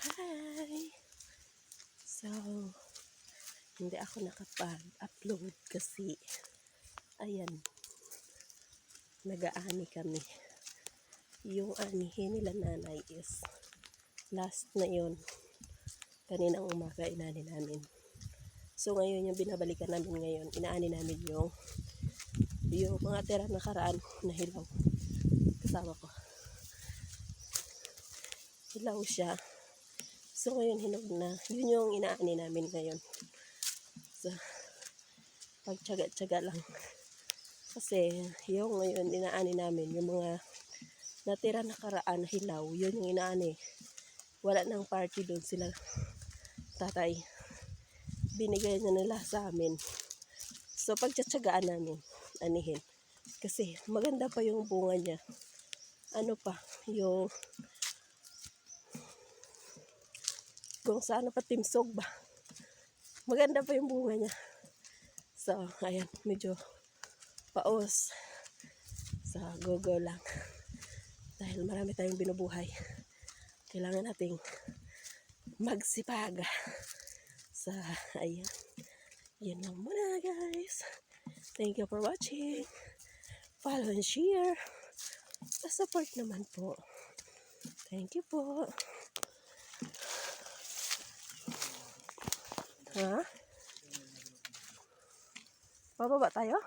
Hi! So, hindi ako nakapag-upload kasi, ayan, nag-aani kami. Yung anihin nila nanay is last na yon. Kaninang umaga inani namin. So, ngayon yung binabalikan namin ngayon, inaani namin yung mga tira nakaraan na hilaw. Kasama ko. Hilaw siya. So, ngayon hinog na. Yun yung inaani namin ngayon. So, pagtsaga-tsaga lang. Kasi, yung ngayon inaani namin, yung mga natira nakaraan na hilaw, yun yung inaani. Wala nang party doon sila. Tatay. Binigay na nila sa amin. So, pagtsatsagaan namin, anihin. Kasi, maganda pa yung bunga niya. Ano pa, yung kung saan pa timsog ba. Maganda pa yung bunga niya. So, ayan, medyo paos. Sa go-go lang. Dahil marami tayong binubuhay. Kailangan nating magsipag. So, ayan. Yan lang muna, guys. Thank you for watching. Follow and share. Support naman po. Thank you po. Ha? Bababa tayo?